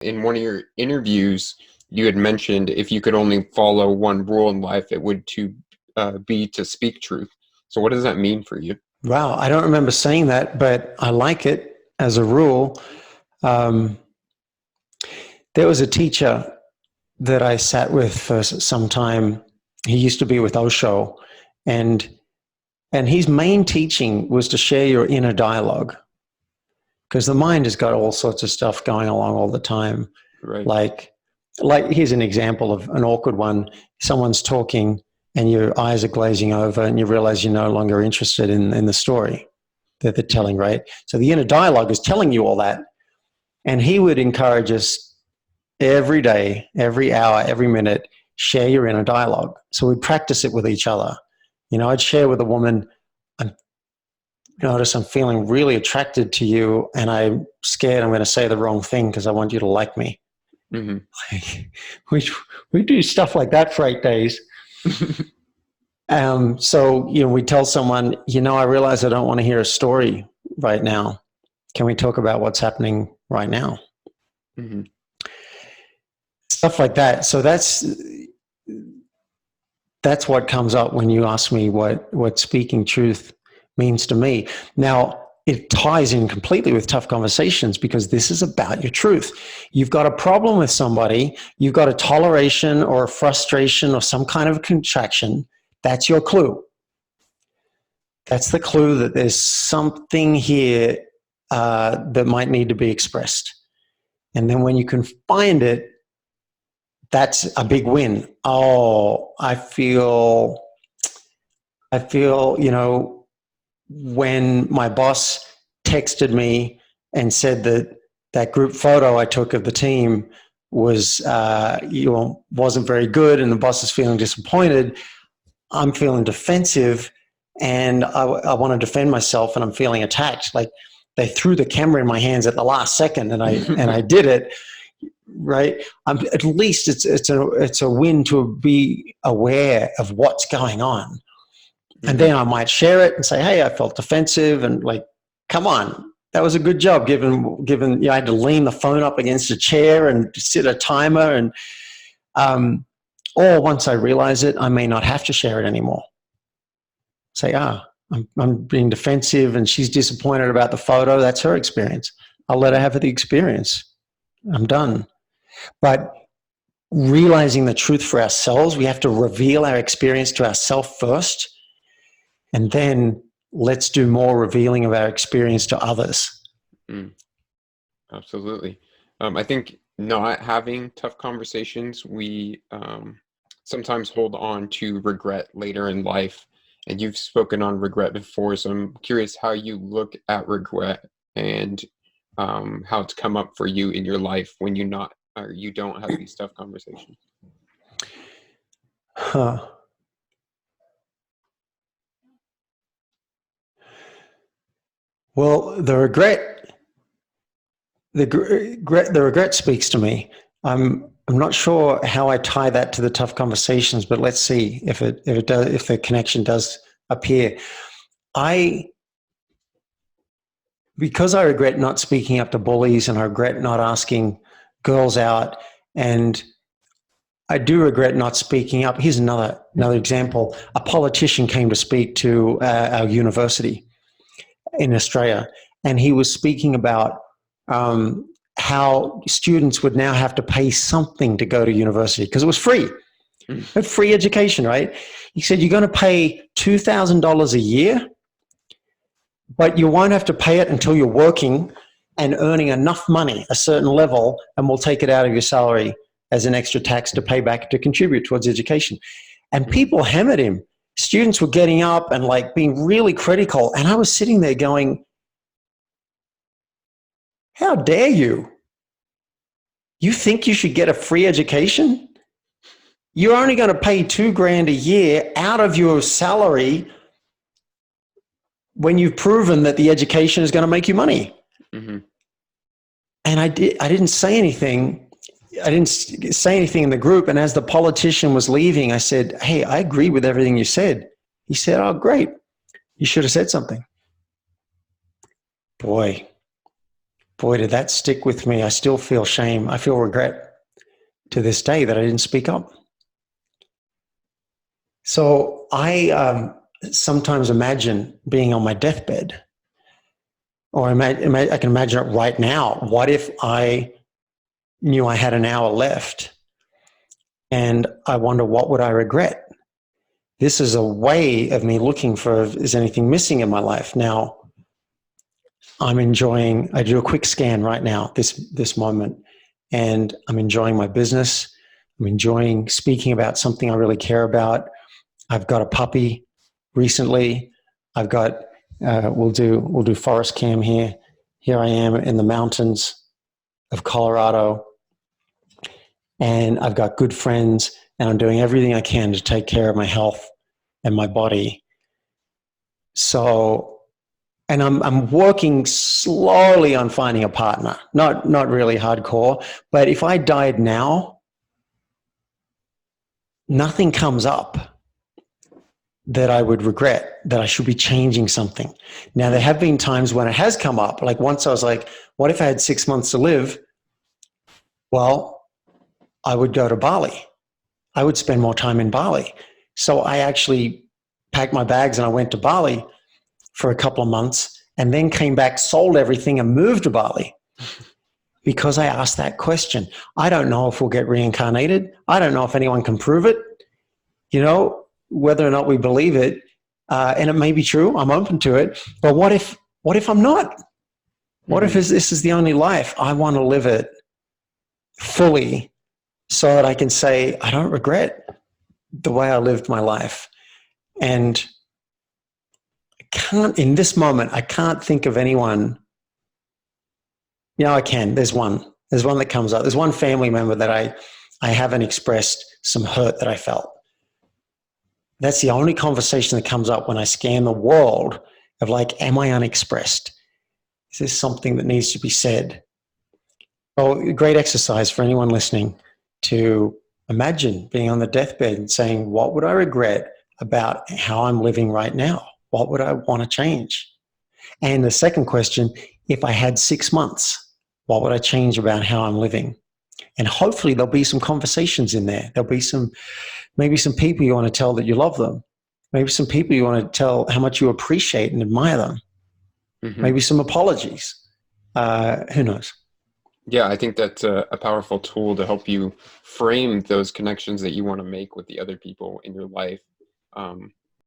In one of your interviews, you had mentioned if you could only follow one rule in life, it would be to speak truth. So what does that mean for you? Wow, I don't remember saying that, but I like it as a rule. There was a teacher that I sat with for some time. He used to be with Osho, and his main teaching was to share your inner dialogue, because the mind has got all sorts of stuff going along all the time. Right. Like here's an example of an awkward one. Someone's talking and your eyes are glazing over and you realize you're no longer interested in the story that they're telling, right? So the inner dialogue is telling you all that. And he would encourage us every day, every hour, every minute, share your inner dialogue. So we'd practice it with each other. I'd share with a woman, notice I'm feeling really attracted to you and I'm scared I'm going to say the wrong thing because I want you to like me. Mm-hmm. We do stuff like that for 8 days. So, we tell someone, I realize I don't want to hear a story right now. Can we talk about what's happening right now? Mm-hmm. Stuff like that. So that's what comes up when you ask me what speaking truth means to me. Now, it ties in completely with tough conversations because this is about your truth. You've got a problem with somebody, you've got a toleration or a frustration or some kind of contraction. That's your clue. That's the clue that there's something here that might need to be expressed. And then when you can find it, that's a big win. Oh, I feel, when my boss texted me and said that group photo I took of the team was, wasn't very good and the boss is feeling disappointed, I'm feeling defensive and I want to defend myself and I'm feeling attacked. Like they threw the camera in my hands at the last second and I did it. Right. At least it's a win to be aware of what's going on. And then I might share it and say, hey, I felt defensive and like, come on, that was a good job given I had to lean the phone up against a chair and set a timer. And, or once I realize it, I may not have to share it anymore. Say, I'm being defensive and she's disappointed about the photo. That's her experience. I'll let her have the experience. I'm done. But realizing the truth for ourselves, we have to reveal our experience to ourselves first. And then let's do more revealing of our experience to others. Absolutely. I think not having tough conversations, we sometimes hold on to regret later in life. And you've spoken on regret before, so I'm curious how you look at regret and how it's come up for you in your life when you don't have these tough conversations. Well, the regret speaks to me. I'm not sure how I tie that to the tough conversations, but let's see if the connection does appear. Because I regret not speaking up to bullies and I regret not asking girls out, and I do regret not speaking up. Here's another example. A politician came to speak to our university in Australia, and he was speaking about how students would now have to pay something to go to university because it was free. Free education, right? He said, you're going to pay $2,000 a year, but you won't have to pay it until you're working and earning enough money, a certain level, and we'll take it out of your salary as an extra tax to pay back to contribute towards education. And people hammered him. Students were getting up and like being really critical. And I was sitting there going, how dare you? You think you should get a free education? You're only going to pay $2,000 a year out of your salary when you've proven that the education is going to make you money. Mm-hmm. And I didn't say anything. I didn't say anything in the group. And as the politician was leaving, I said, hey, I agree with everything you said. He said, oh, great. You should have said something. Boy, boy, did that stick with me. I still feel shame. I feel regret to this day that I didn't speak up. So I sometimes imagine being on my deathbed, or I can imagine it right now. What if I knew I had an hour left, and I wonder what would I regret? This is a way of me looking for, is anything missing in my life? Now, I do a quick scan right now, this moment, and I'm enjoying my business. I'm enjoying speaking about something I really care about. I've got a puppy recently. I've got, we'll do forest cam here. Here I am in the mountains of Colorado, and I've got good friends, and I'm doing everything I can to take care of my health and my body. So, and I'm working slowly on finding a partner, not really hardcore, but if I died now, nothing comes up that I would regret, that I should be changing something. Now, there have been times when it has come up. Like once I was like, what if I had 6 months to live? Well, I would go to Bali. I would spend more time in Bali. So I actually packed my bags and I went to Bali for a couple of months, and then came back, sold everything, and moved to Bali because I asked that question. I don't know if we'll get reincarnated. I don't know if anyone can prove it, whether or not we believe it. And it may be true. I'm open to it. But what if I'm not? What if this is the only life? I want to live it fully so that I can say, I don't regret the way I lived my life. And in this moment, I can't think of anyone. I can. There's one that comes up. There's one family member that I haven't expressed some hurt that I felt. That's the only conversation that comes up when I scan the world of like, am I unexpressed? Is this something that needs to be said? Oh, great exercise for anyone listening to imagine being on the deathbed and saying, what would I regret about how I'm living right now? What would I want to change? And the second question, if I had 6 months, what would I change about how I'm living? And hopefully there'll be some conversations in there. There'll be maybe some people you want to tell that you love them. Maybe some people you want to tell how much you appreciate and admire them. Mm-hmm. Maybe some apologies. Who knows? Yeah, I think that's a powerful tool to help you frame those connections that you want to make with the other people in your life.